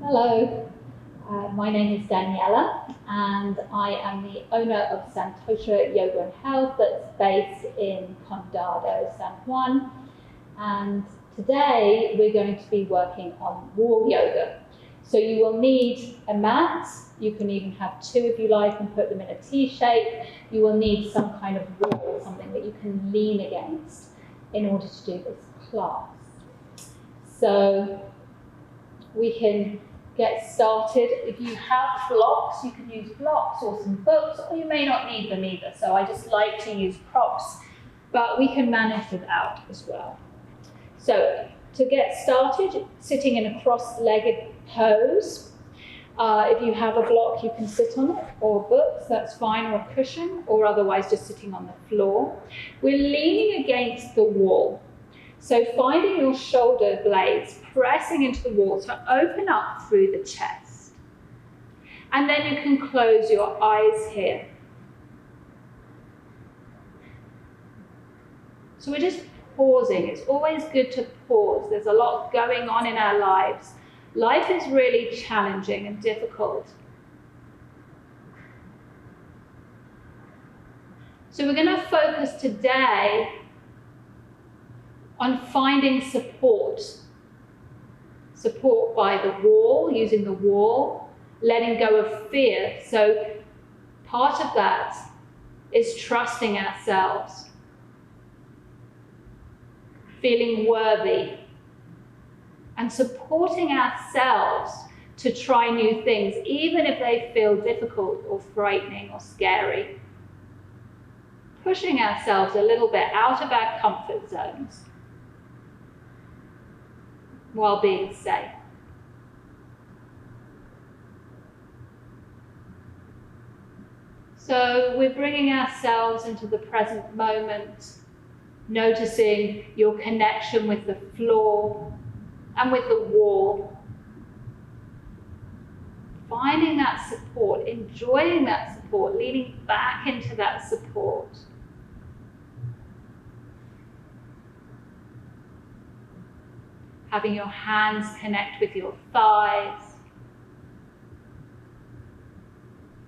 Hello, my name is Daniela and I am the owner of Santosha Yoga and Health that's based in Condado, San Juan. And today we're going to be working on wall yoga. So you will need a mat. You can even have two if you like and put them in a T shape. You will need some kind of wall, something that you can lean against in order to do this class. So we can get started. If you have blocks, you can use blocks or some books, or you may not need them either. So I just like to use props, but we can manage without as well. So to get started, sitting in a cross-legged pose. If you have a block, you can sit on it, or books, that's fine, or a cushion, or otherwise just sitting on the floor. We're leaning against the wall. So finding your shoulder blades pressing into the wall to open up through the chest. And then you can close your eyes here. So we're just pausing. It's always good to pause. There's a lot going on in our lives. Life is really challenging and difficult. So we're going to focus today on finding support. Support by the wall, using the wall, letting go of fear. So part of that is trusting ourselves, feeling worthy, and supporting ourselves to try new things, even if they feel difficult or frightening or scary. Pushing ourselves a little bit out of our comfort zones while being safe. So we're bringing ourselves into the present moment, noticing your connection with the floor and with the wall. Finding that support, enjoying that support, leaning back into that support. Having your hands connect with your thighs.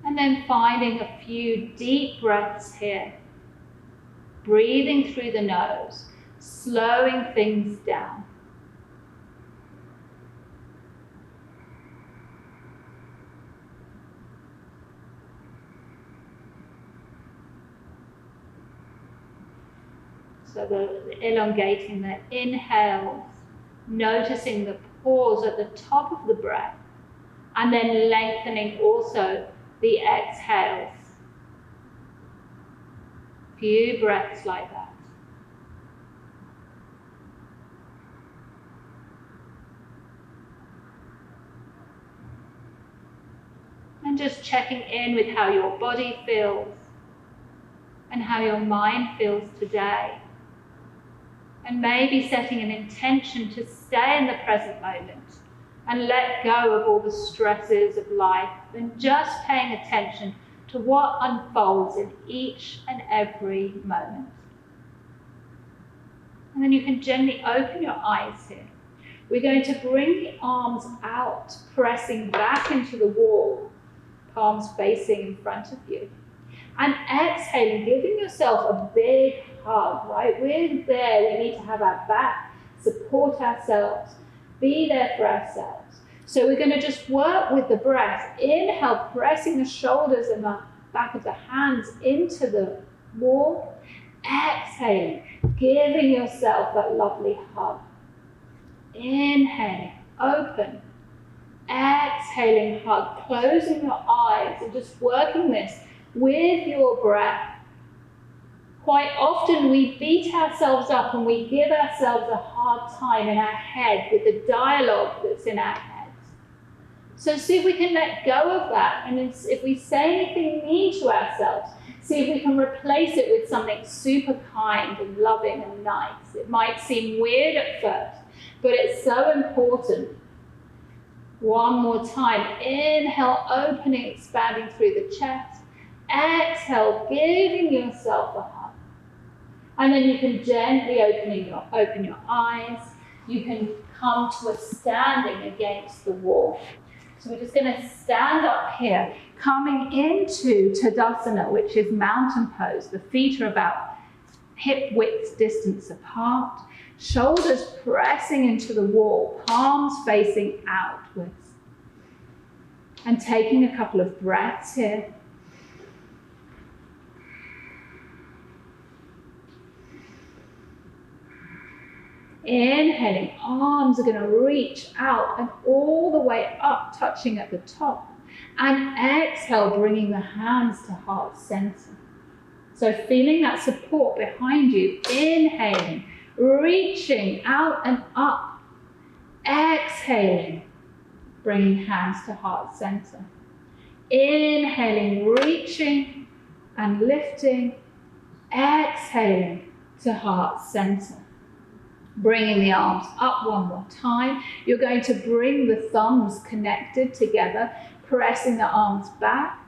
And then finding a few deep breaths here. Breathing through the nose, slowing things down. So elongating the inhales, noticing the pause at the top of the breath, and then lengthening also the exhales. Few breaths like that. And just checking in with how your body feels and how your mind feels today. And maybe setting an intention to stay in the present moment and let go of all the stresses of life and just paying attention to what unfolds in each and every moment. And then you can gently open your eyes here. We're going to bring the arms out, pressing back into the wall, palms facing in front of you. And exhaling, giving yourself a big hug, right? We're there, we need to have our back, support ourselves, be there for ourselves. So we're going to just work with the breath. Inhale, pressing the shoulders and the back of the hands into the wall. Exhaling, giving yourself that lovely hug. Inhaling, open. Exhaling, hug, closing your eyes and just working this with your breath. Quite often we beat ourselves up and we give ourselves a hard time in our head with the dialogue that's in our heads. So see if we can let go of that, and if we say anything mean to ourselves, see if we can replace it with something super kind and loving and nice. It might seem weird at first, but it's so important. One more time. Inhale, opening, expanding through the chest. Exhale, giving yourself a hug. And then you can gently open your eyes. You can come to a standing against the wall. So we're just going to stand up here, coming into Tadasana, which is mountain pose. The feet are about hip width distance apart, shoulders pressing into the wall, palms facing outwards. And taking a couple of breaths here. Inhaling, arms are going to reach out and all the way up, touching at the top. And exhale, bringing the hands to heart center. So feeling that support behind you. Inhaling, reaching out and up. Exhaling, bringing hands to heart center. Inhaling, reaching and lifting. Exhaling to heart center. Bringing the arms up one more time. You're going to bring the thumbs connected together, pressing the arms back.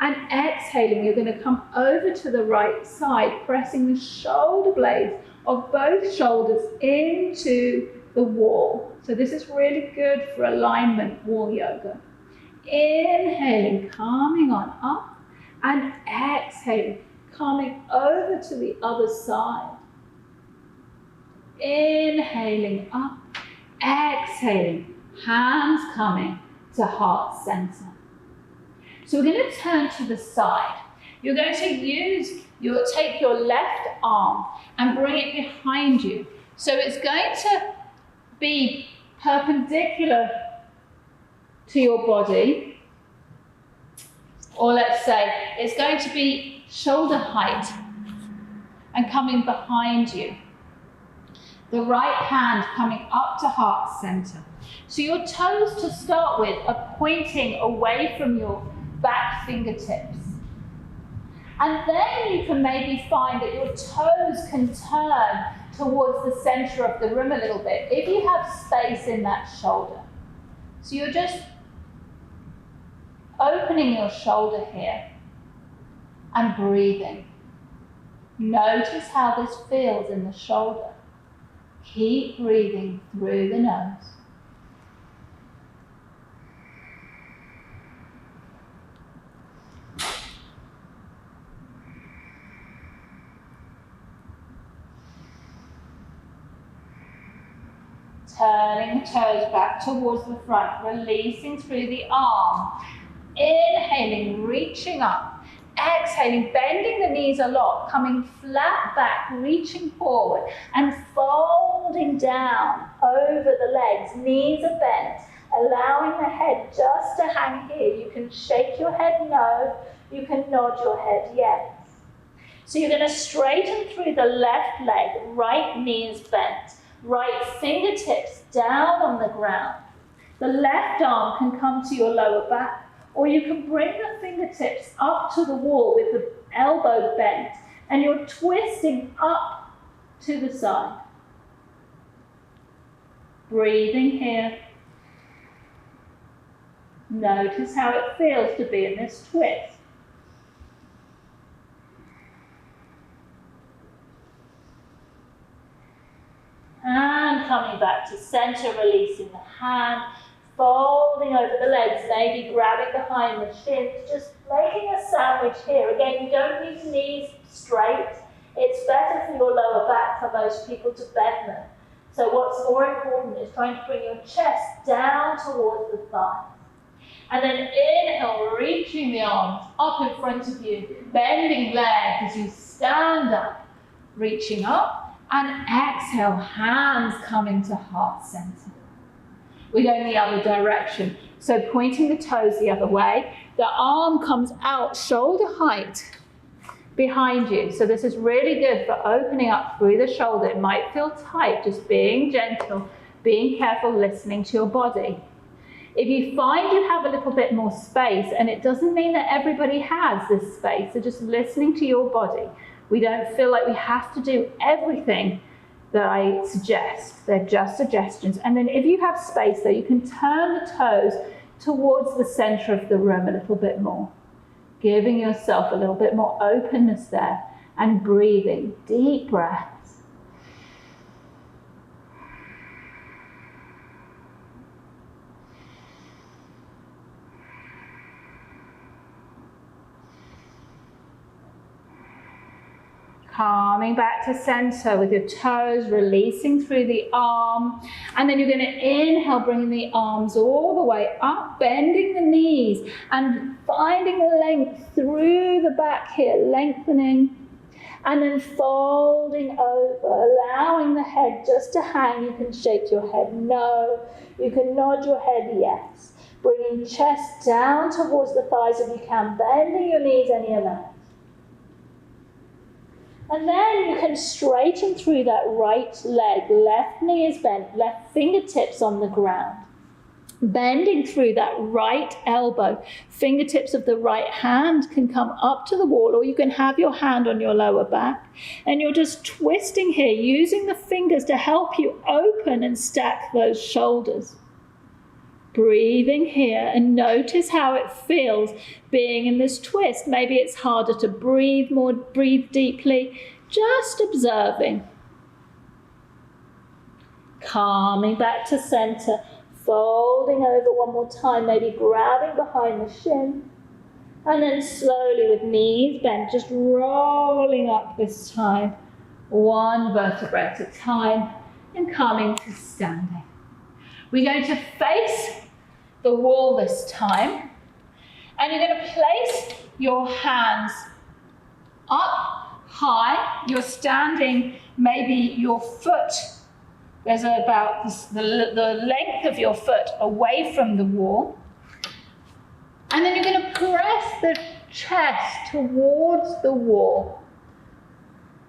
And exhaling, you're going to come over to the right side, pressing the shoulder blades of both shoulders into the wall. So this is really good for alignment wall yoga. Inhaling, coming on up, and exhaling, coming over to the other side. Inhaling up, exhaling, hands coming to heart center. So we're going to turn to the side. You're going to take your left arm and bring it behind you. So it's going to be perpendicular to your body, or let's say it's going to be shoulder height and coming behind you. The right hand coming up to heart center. So your toes to start with are pointing away from your back fingertips. And then you can maybe find that your toes can turn towards the center of the room a little bit, if you have space in that shoulder. So you're just opening your shoulder here and breathing. Notice how this feels in the shoulder. Keep breathing through the nose. Turning the toes back towards the front, releasing through the arm. Inhaling, reaching up. Exhaling, bending the knees a lot, coming flat back, reaching forward and folding down over the legs. Knees are bent, allowing the head just to hang here. You can shake your head no, you can nod your head yes. So you're going to straighten through the left leg, right knee is bent, right fingertips down on the ground. The left arm can come to your lower back, or you can bring the fingertips up to the wall with the elbow bent, and you're twisting up to the side. Breathing here. Notice how it feels to be in this twist. And coming back to center, releasing the hand. Folding over the legs, maybe grabbing behind the shins, just making a sandwich here. Again, you don't need the knees straight. It's better for your lower back for most people to bend them. So what's more important is trying to bring your chest down towards the thighs. And then inhale, reaching the arms up in front of you, bending legs as you stand up, reaching up, and exhale, hands coming to heart center. We're going the other direction. So pointing the toes the other way, the arm comes out shoulder height behind you. So this is really good for opening up through the shoulder. It might feel tight, just being gentle, being careful, listening to your body. If you find you have a little bit more space, and it doesn't mean that everybody has this space, so just listening to your body. We don't feel like we have to do everything that I suggest. They're just suggestions. And then if you have space though, you can turn the toes towards the center of the room a little bit more, giving yourself a little bit more openness there, and breathing deep breaths. Calming back to center with your toes, releasing through the arm. And then you're going to inhale, bringing the arms all the way up, bending the knees and finding length through the back here, lengthening. And then folding over, allowing the head just to hang. You can shake your head no. You can nod your head yes. Bringing chest down towards the thighs if you can, bending your knees any amount. And then you can straighten through that right leg. Left knee is bent, left fingertips on the ground. Bending through that right elbow. Fingertips of the right hand can come up to the wall, or you can have your hand on your lower back. And you're just twisting here, using the fingers to help you open and stack those shoulders. Breathing here and notice how it feels being in this twist. Maybe it's harder to breathe deeply. Just observing. Calming back to center. Folding over one more time, maybe grabbing behind the shin. And then slowly with knees bent, just rolling up this time. One vertebrae at a time and coming to standing. We're going to face the wall this time, and you're going to place your hands up high. You're standing, maybe your foot, there's about the length of your foot away from the wall. And then you're going to press the chest towards the wall.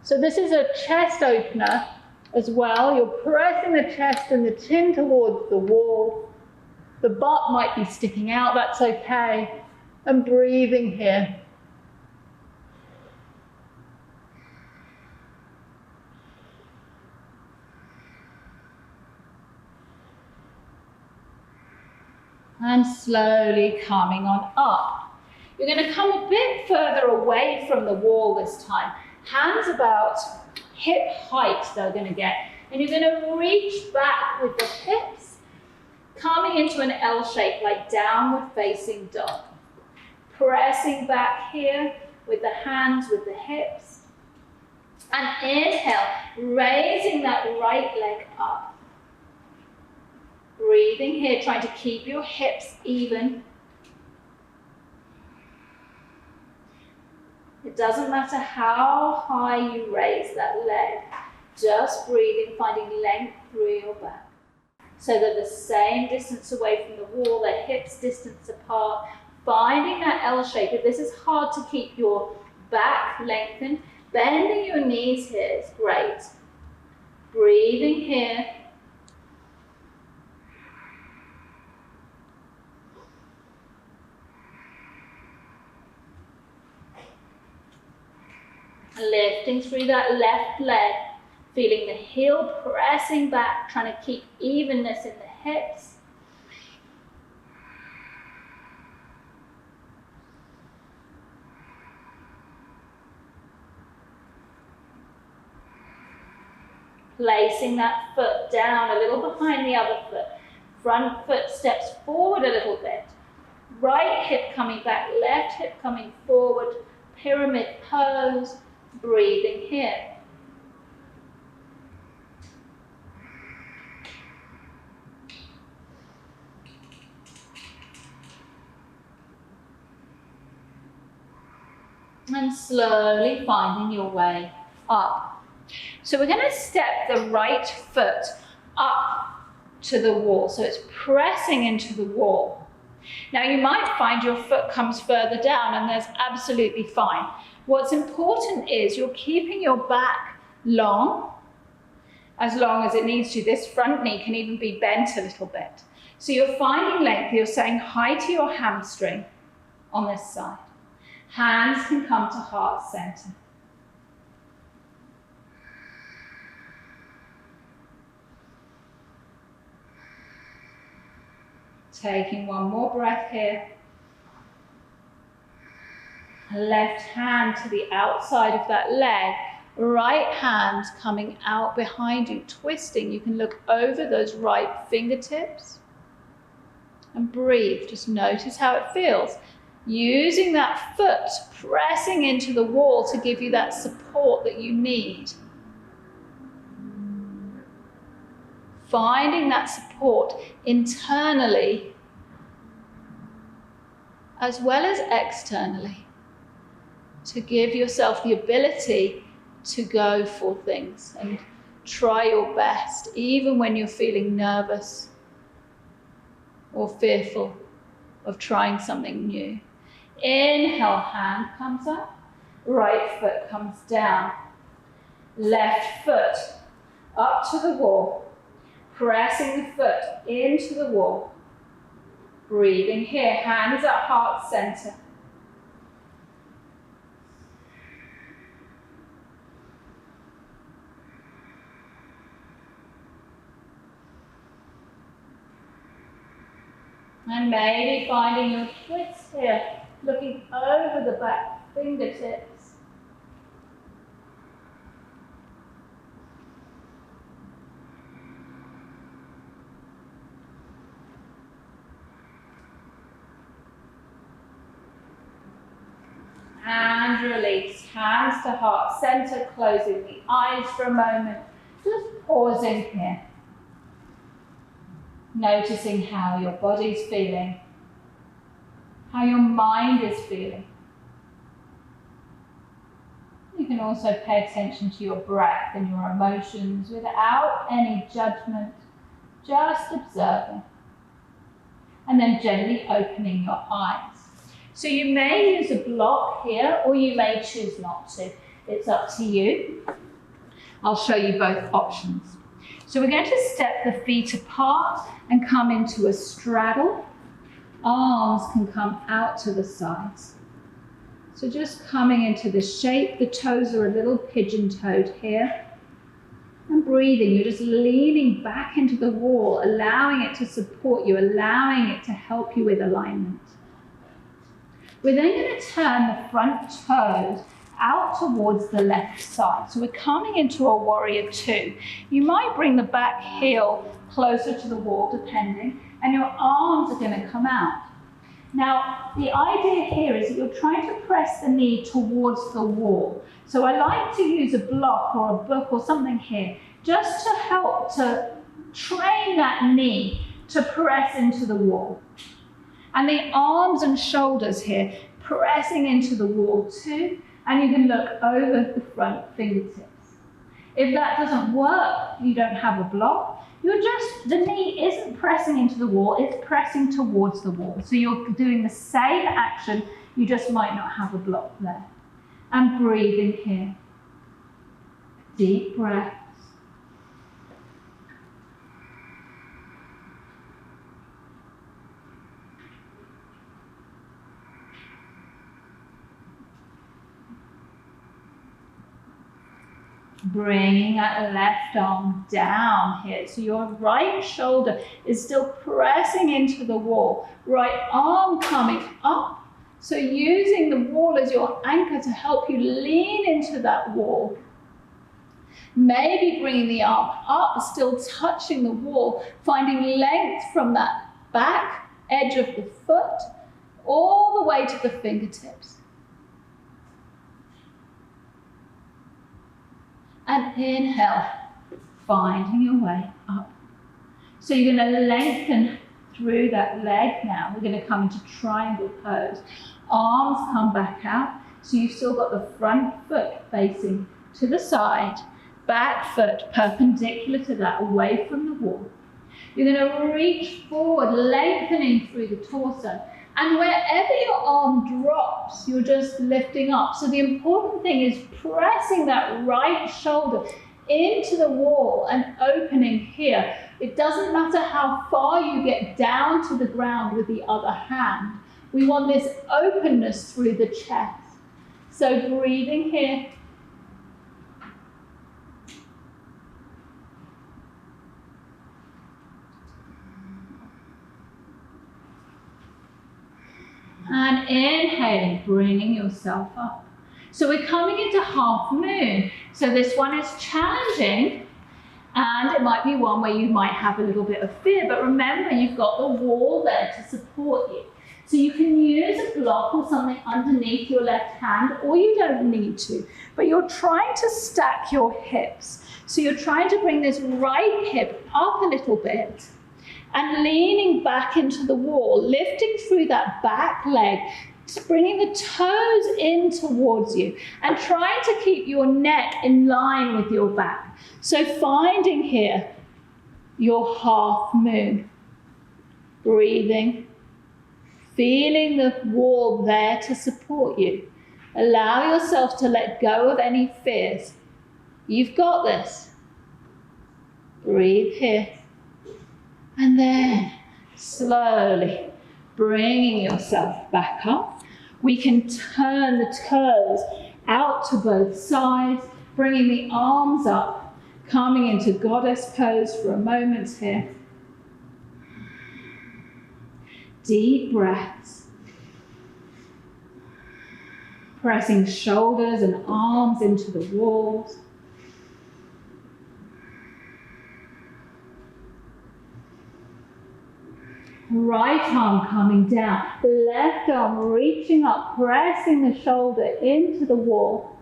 So this is a chest opener as well. You're pressing the chest and the chin towards the wall. The butt might be sticking out, that's okay. And breathing here. And slowly coming on up. You're going to come a bit further away from the wall this time. Hands about hip height they're going to get. And you're going to reach back with the hips, coming into an L shape like downward facing dog. Pressing back here with the hands, with the hips. And inhale, raising that right leg up. Breathing here, trying to keep your hips even. It doesn't matter how high you raise that leg, just breathing, finding length through your back. So they're the same distance away from the wall, their hips distance apart, finding that L shape. If this is hard to keep your back lengthened, bending your knees here is great. Breathing here. Lifting through that left leg, feeling the heel pressing back, trying to keep evenness in the hips. Placing that foot down a little behind the other foot. Front foot steps forward a little bit. Right hip coming back, left hip coming forward. Pyramid pose. Breathing here. And slowly finding your way up. So we're going to step the right foot up to the wall. So it's pressing into the wall. Now you might find your foot comes further down, and that's absolutely fine. What's important is you're keeping your back long as it needs to. This front knee can even be bent a little bit. So you're finding length, you're saying hi to your hamstring on this side. Hands can come to heart center. Taking one more breath here. Left hand to the outside of that leg. Right hand coming out behind you, twisting. You can look over those right fingertips and breathe. Just notice how it feels. Using that foot, pressing into the wall to give you that support that you need. Finding that support internally as well as externally to give yourself the ability to go for things and try your best, even when you're feeling nervous or fearful of trying something new. Inhale, hand comes up, right foot comes down, left foot up to the wall, pressing the foot into the wall. Breathing here, hands at heart center. And maybe finding your twist here, looking over the back fingertips. And release, hands to heart center, closing the eyes for a moment, just pausing here. Noticing how your body's feeling, how your mind is feeling. You can also pay attention to your breath and your emotions without any judgment, just observing. And then gently opening your eyes. So you may use a block here, or you may choose not to. It's up to you. I'll show you both options. So we're going to step the feet apart and come into a straddle. Arms can come out to the sides. So just coming into this shape, the toes are a little pigeon-toed here. And breathing, you're just leaning back into the wall, allowing it to support you, allowing it to help you with alignment. We're then going to turn the front toes out towards the left side. So we're coming into a warrior two. You might bring the back heel closer to the wall, depending, and your arms are going to come out. Now, the idea here is that you're trying to press the knee towards the wall. So I like to use a block or a book or something here, just to help to train that knee to press into the wall. And the arms and shoulders here, pressing into the wall too. And you can look over the front fingertips. If that doesn't work, you don't have a block, the knee isn't pressing into the wall, it's pressing towards the wall. So you're doing the same action, you just might not have a block there. And breathing here. Deep breaths. Bringing that left arm down here. So your right shoulder is still pressing into the wall. Right arm coming up. So using the wall as your anchor to help you lean into that wall. Maybe bringing the arm up, still touching the wall, finding length from that back edge of the foot all the way to the fingertips. And inhale, finding your way up. So you're going to lengthen through that leg now. We're going to come into triangle pose. Arms come back out. So you've still got the front foot facing to the side, back foot perpendicular to that, away from the wall. You're going to reach forward, lengthening through the torso. And wherever your arm drops, you're just lifting up. So the important thing is pressing that right shoulder into the wall and opening here. It doesn't matter how far you get down to the ground with the other hand. We want this openness through the chest. So breathing here. And inhaling, bringing yourself up. So we're coming into half moon. So this one is challenging, and it might be one where you might have a little bit of fear, but remember, you've got the wall there to support you. So you can use a block or something underneath your left hand, or you don't need to, but you're trying to stack your hips. So you're trying to bring this right hip up a little bit and leaning back into the wall, lifting through that back leg, bringing the toes in towards you and trying to keep your neck in line with your back. So finding here your half moon, breathing, feeling the wall there to support you. Allow yourself to let go of any fears. You've got this. Breathe here. And then slowly bringing yourself back up. We can turn the toes out to both sides, bringing the arms up, coming into goddess pose for a moment here. Deep breaths. Pressing shoulders and arms into the walls. Right arm coming down, left arm reaching up, pressing the shoulder into the wall.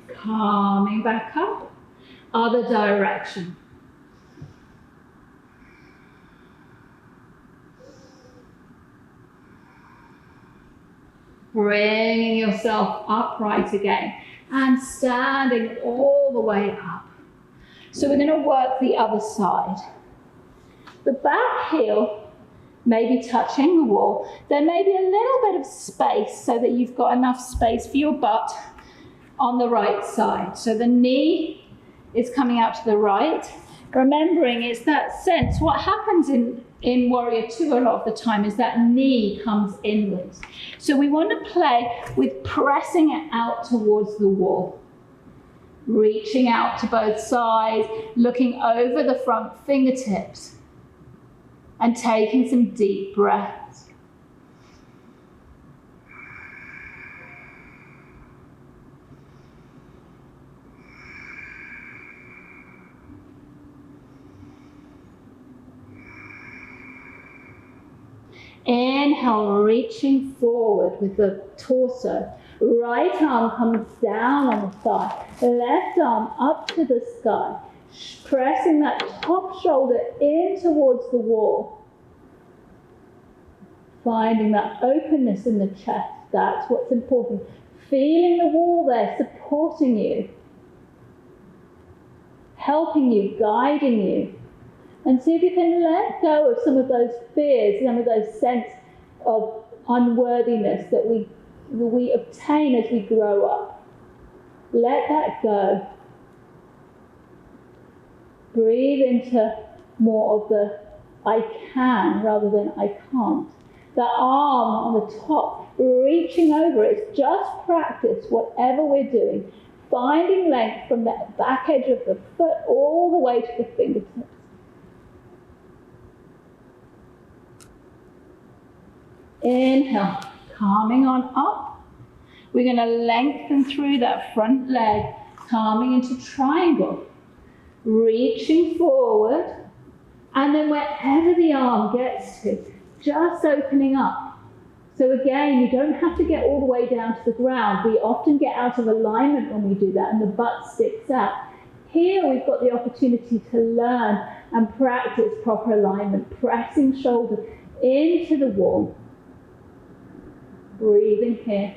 Coming back up, other direction. Bringing yourself upright again and standing all the way up. So we're going to work the other side. The back heel may be touching the wall. There may be a little bit of space so that you've got enough space for your butt on the right side. So the knee is coming out to the right. Remembering it's that sense, what happens in Warrior Two a lot of the time is that knee comes inwards. So we want to play with pressing it out towards the wall. Reaching out to both sides, looking over the front fingertips, and taking some deep breaths. Inhale, reaching forward with the torso. Right arm comes down on the thigh. Left arm up to the sky. Pressing that top shoulder in towards the wall. Finding that openness in the chest. That's what's important. Feeling the wall there supporting you. Helping you, guiding you. And see if you can let go of some of those fears, some of those sense of unworthiness that we obtain as we grow up. Let that go. Breathe into more of the I can rather than I can't. The arm on the top, reaching over. It's just practice, whatever we're doing. Finding length from the back edge of the foot all the way to the fingertips. Inhale, calming on up. We're going to lengthen through that front leg, calming into triangle. Reaching forward, and then wherever the arm gets to, just opening up. So again, you don't have to get all the way down to the ground. We often get out of alignment when we do that, and the butt sticks out. Here we've got the opportunity to learn and practice proper alignment, pressing shoulder into the wall. Breathing here.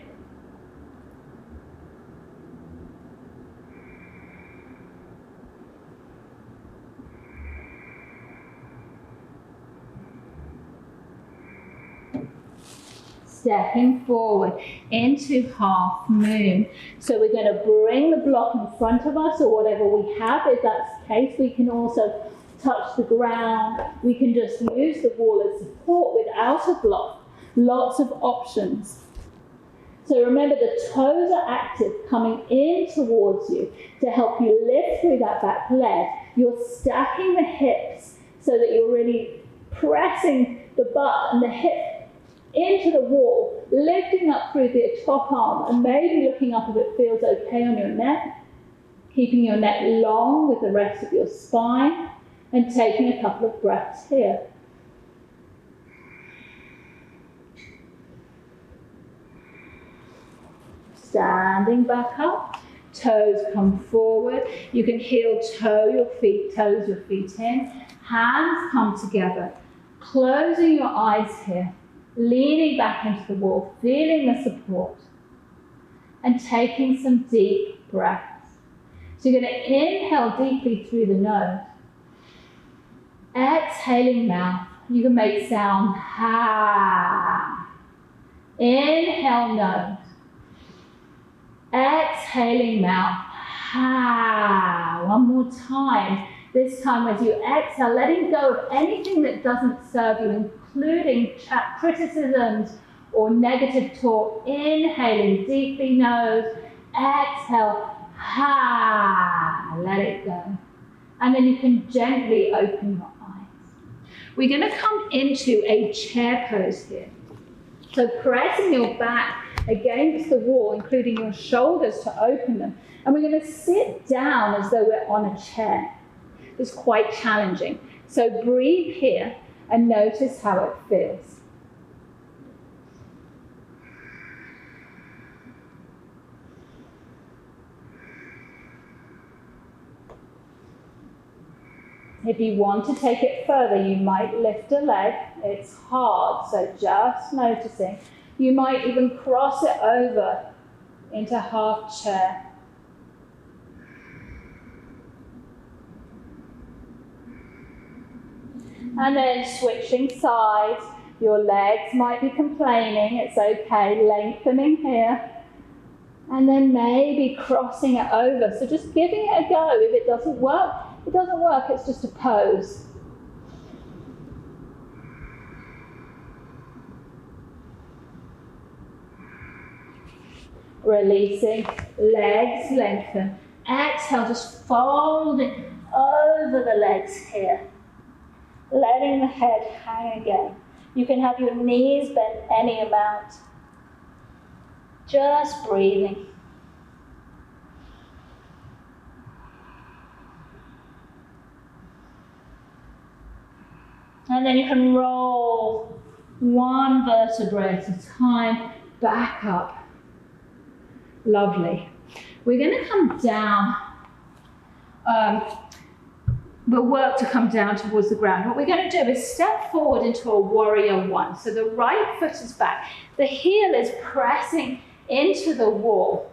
Stepping forward into half moon. So we're going to bring the block in front of us, or whatever we have. If that's the case, we can also touch the ground. We can just use the wall as support without a block. Lots of options. So remember, the toes are active, coming in towards you to help you lift through that back leg. You're stacking the hips so that you're really pressing the butt and the hip into the wall, lifting up through the top arm, and maybe looking up if it feels okay on your neck, keeping your neck long with the rest of your spine, And taking a couple of breaths here. Standing back up, toes come forward. You can heel toe your feet, toes your feet in. Hands come together. Closing your eyes here, leaning back into the wall, feeling the support. And taking some deep breaths. So you're going to inhale deeply through the nose. Exhaling mouth. You can make sound ha. Inhale nose. Exhaling mouth. Ha. One more time. This time as you exhale, letting go of anything that doesn't serve you, including criticisms or negative talk. Inhaling deeply nose. Exhale. Ha. Let it go. And then you can gently open your eyes. We're going to come into a chair pose here. So pressing your back against the wall, including your shoulders to open them. And we're going to sit down as though we're on a chair. It's quite challenging. So breathe here and notice how it feels. If you want to take it further, you might lift a leg. It's hard, so just noticing. You might even cross it over into half chair. And then switching sides. Your legs might be complaining. It's okay. Lengthening here. And then maybe crossing it over. So just giving it a go. If it doesn't work, it doesn't work. It's just a pose. Releasing, legs lengthen. Exhale, just folding over the legs here. Letting the head hang again. You can have your knees bent any amount. Just breathing. And then you can roll one vertebrae at a time, back up. Lovely. We're going to come down. We'll work to come down towards the ground. What we're going to do is step forward into a warrior one. So the right foot is back. The heel is pressing into the wall.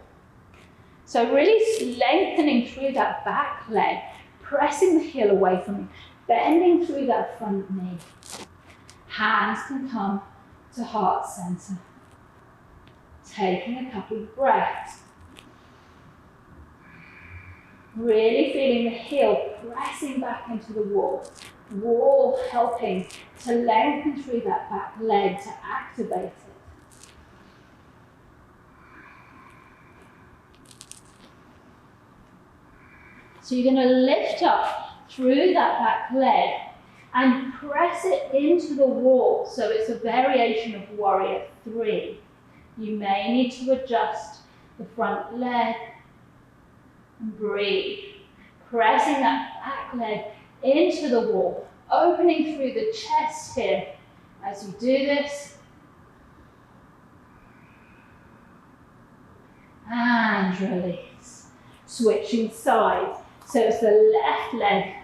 So really lengthening through that back leg, pressing the heel away from you, bending through that front knee. Hands can come to heart center. Taking a couple of breaths. Really feeling the heel pressing back into the wall. Wall helping to lengthen through that back leg to activate it. So you're going to lift up through that back leg and press it into the wall. So it's a variation of warrior three. You may need to adjust the front leg and breathe. Pressing that back leg into the wall, opening through the chest here as you do this. And release. Switching sides. So it's the left leg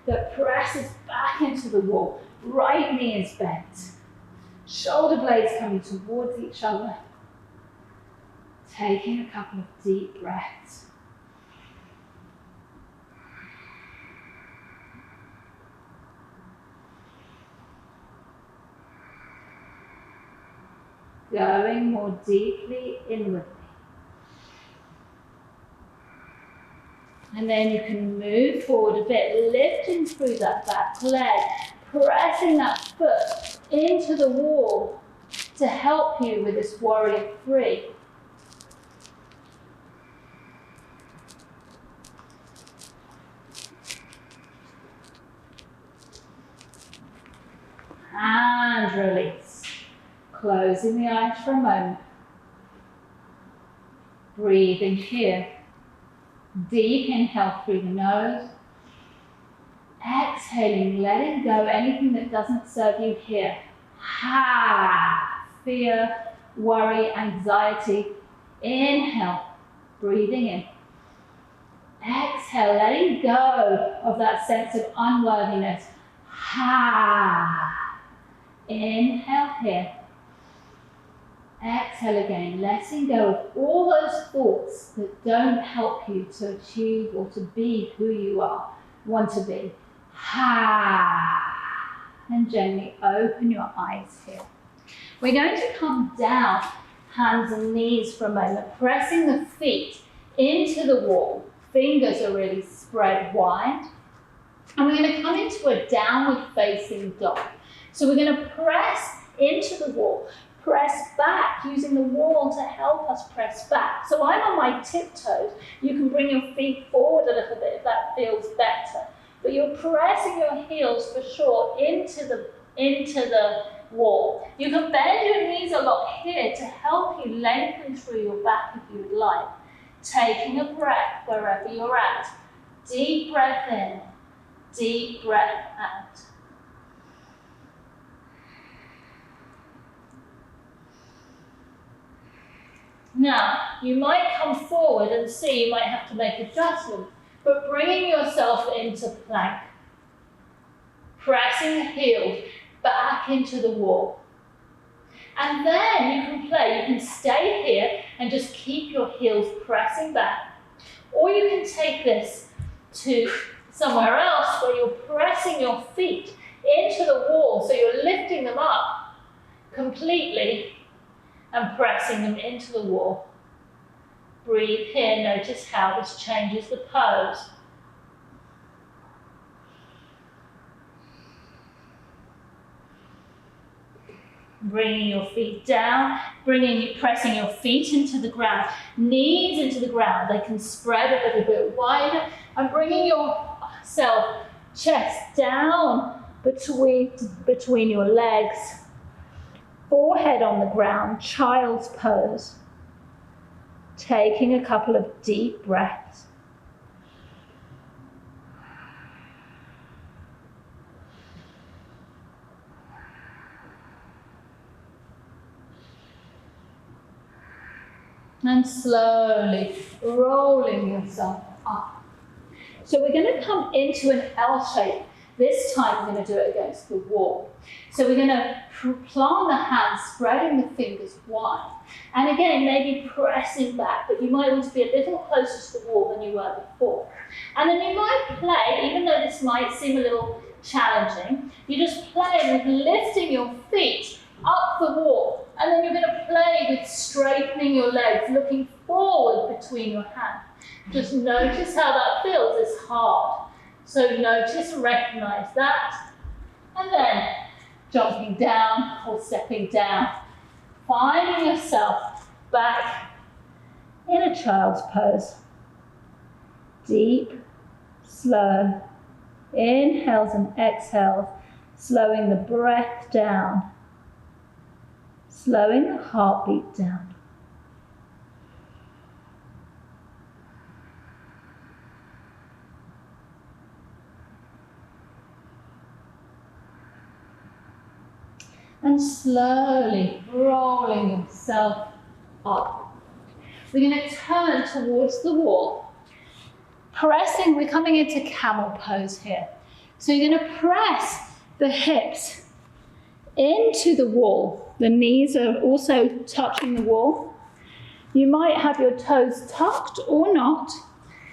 that presses back into the wall. Right knee is bent. Shoulder blades coming towards each other. Taking a couple of deep breaths. Going more deeply inwardly. And then you can move forward a bit, lifting through that back leg, pressing that foot into the wall to help you with this warrior three. And release. Closing the eyes for a moment. Breathing here. Deep inhale through the nose. Exhaling, letting go anything that doesn't serve you here. Fear, worry, anxiety. Inhale, breathing in. Exhale, letting go of that sense of unworthiness. Inhale here. Exhale again, letting go of all those thoughts that don't help you to achieve or to be who you want to be. And gently open your eyes here. We're going to come down, hands and knees for a moment, pressing the feet into the wall. Fingers are really spread wide. And we're going to come into a downward facing dog. So we're going to press into the wall, press back, using the wall to help us press back. So I'm on my tiptoes. You can bring your feet forward a little bit if that feels better. But you're pressing your heels for sure into the wall. You can bend your knees a lot here to help you lengthen through your back if you would like. Taking a breath wherever you're at. Deep breath in, deep breath out. Now, you might come forward and see you might have to make adjustments, but bringing yourself into plank. Pressing the heels back into the wall. And then you can play, you can stay here and just keep your heels pressing back. Or you can take this to somewhere else where you're pressing your feet into the wall, so you're lifting them up completely and pressing them into the wall. Breathe here, notice how this changes the pose. Bringing your feet down, pressing your feet into the ground, knees into the ground. They can spread a little bit wider, and bringing yourself chest down between your legs, forehead on the ground, child's pose. Taking a couple of deep breaths. And slowly rolling yourself up. So we're going to come into an L shape. This time we're going to do it against the wall. So we're going to plant the hands, spreading the fingers wide. And again, maybe pressing back, but you might want to be a little closer to the wall than you were before. And then you might play, even though this might seem a little challenging, you just play with lifting your feet up the wall. And then you're going to play with straightening your legs, looking forward between your hands. Just notice how that feels. It's hard. So notice and recognize that. And then jumping down or stepping down. Finding yourself back in a child's pose. Deep, slow inhales and exhales, slowing the breath down. Slowing the heartbeat down. And slowly rolling yourself up. We're going to turn towards the wall. Pressing, we're coming into camel pose here. So you're going to press the hips into the wall. The knees are also touching the wall. You might have your toes tucked or not.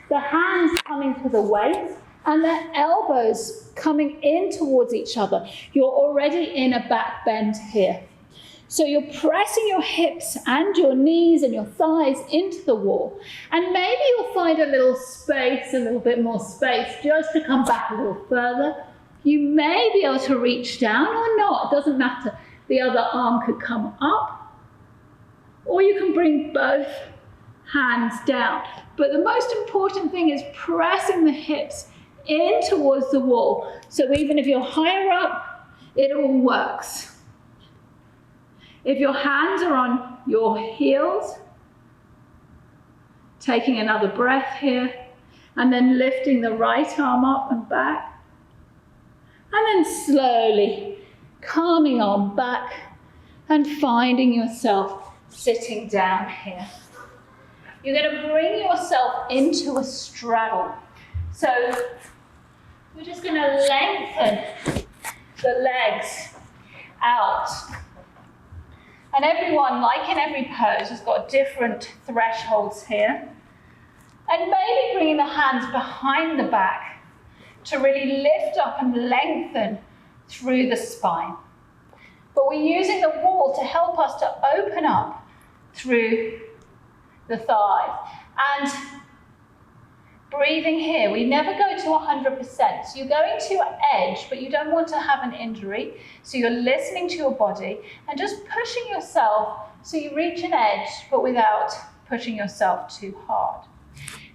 The hands coming to the waist and the elbows coming in towards each other. You're already in a back bend here. So you're pressing your hips and your knees and your thighs into the wall. And maybe you'll find a little space, a little bit more space, just to come back a little further. You may be able to reach down or not, it doesn't matter. The other arm could come up, or you can bring both hands down. But the most important thing is pressing the hips in towards the wall. So even if you're higher up, it all works. If your hands are on your heels, taking another breath here, and then lifting the right arm up and back. then slowly calming on back and finding yourself sitting down here. You're going to bring yourself into a straddle. So we're just going to lengthen the legs out. And everyone, like in every pose, has got different thresholds here. And maybe bringing the hands behind the back to really lift up and lengthen through the spine. But we're using the wall to help us to open up through the thighs. And breathing here, we never go to 100%. So you're going to edge, but you don't want to have an injury. So you're listening to your body and just pushing yourself so you reach an edge, but without pushing yourself too hard.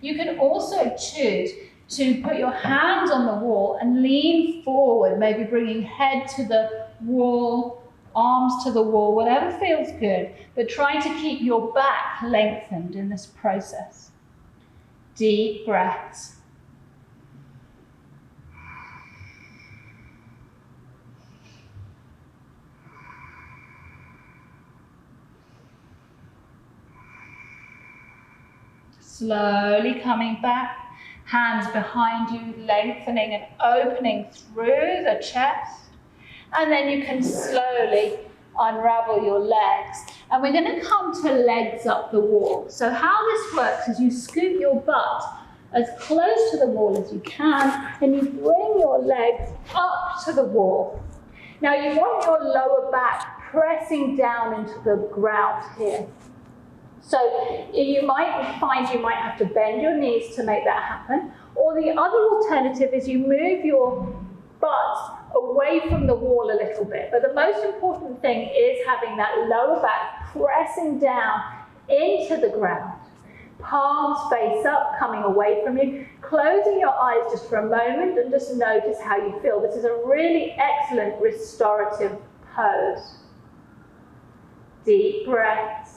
You can also choose to put your hands on the wall and lean forward, maybe bringing head to the wall, arms to the wall, whatever feels good, but try to keep your back lengthened in this process. Deep breaths. Slowly coming back, hands behind you, lengthening and opening through the chest. And then you can slowly unravel your legs. And we're going to come to legs up the wall. So how this works is you scoot your butt as close to the wall as you can, and you bring your legs up to the wall. Now you want your lower back pressing down into the ground here. So you might find you might have to bend your knees to make that happen. Or the other alternative is you move your butt away from the wall a little bit. But the most important thing is having that lower back pressing down into the ground. Palms face up, coming away from you. Closing your eyes just for a moment and just notice how you feel. This is a really excellent restorative pose. Deep breaths.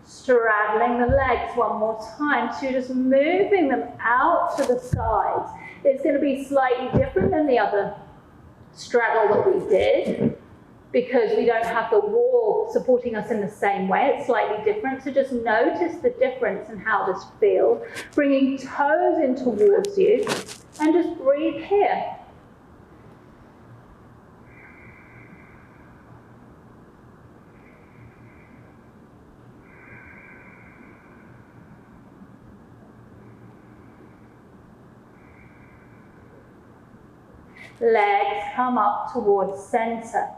Straddling the legs one more time, so you're just moving them out to the sides. It's going to be slightly different than the other straddle that we did because we don't have the wall supporting us in the same way. It's slightly different, so just notice the difference in how this feels. Bringing toes in towards you and just breathe here. Legs come up towards center.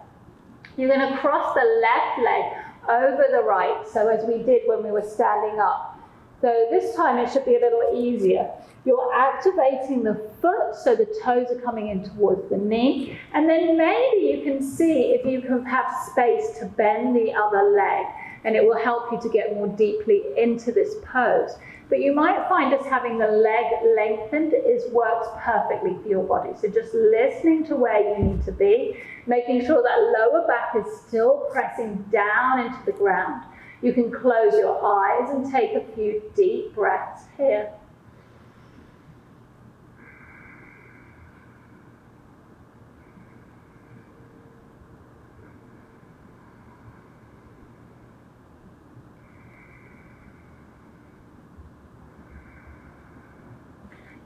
You're going to cross the left leg over the right, so as we did when we were standing up. So this time it should be a little easier. You're activating the foot, so the toes are coming in towards the knee, and then maybe you can see if you can have space to bend the other leg, and it will help you to get more deeply into this pose. But you might find just having the leg lengthened works perfectly for your body. So just listening to where you need to be, making sure that lower back is still pressing down into the ground. You can close your eyes and take a few deep breaths here.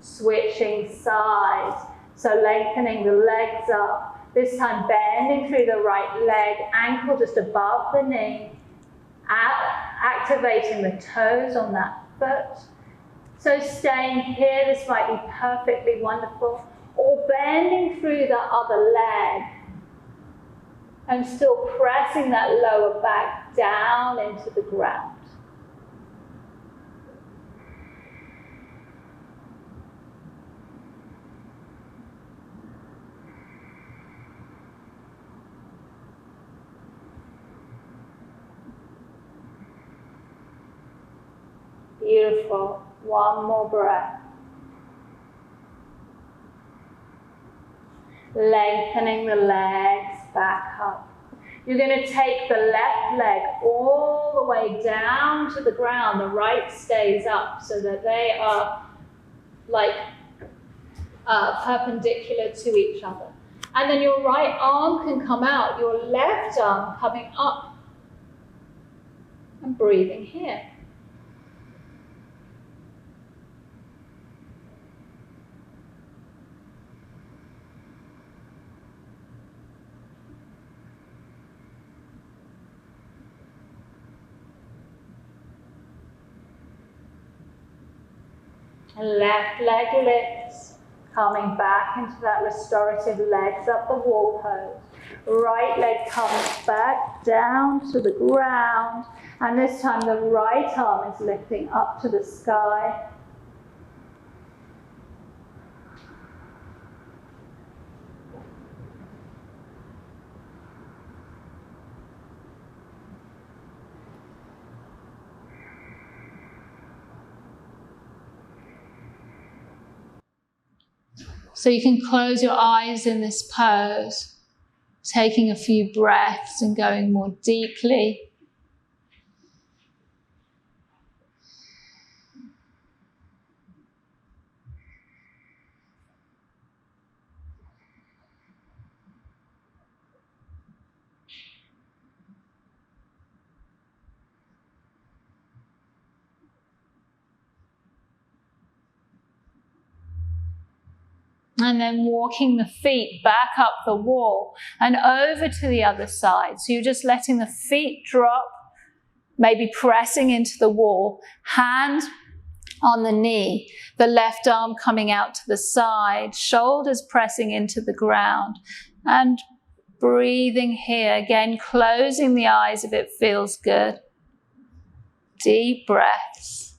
Switching sides, so lengthening the legs up, this time bending through the right leg, ankle just above the knee, activating the toes on that foot. So staying here, this might be perfectly wonderful, or bending through the other leg and still pressing that lower back down into the ground. Beautiful. One more breath. Lengthening the legs, back up. You're going to take the left leg all the way down to the ground. The right stays up so that they are like perpendicular to each other. And then your right arm can come out, your left arm coming up and breathing here. Left leg lifts, coming back into that restorative legs up the wall pose. Right leg comes back down to the ground, and this time the right arm is lifting up to the sky. So you can close your eyes in this pose, taking a few breaths and going more deeply. And then walking the feet back up the wall and over to the other side. So you're just letting the feet drop, maybe pressing into the wall, hand on the knee, the left arm coming out to the side, shoulders pressing into the ground, and breathing here. Again, closing the eyes if it feels good. Deep breaths.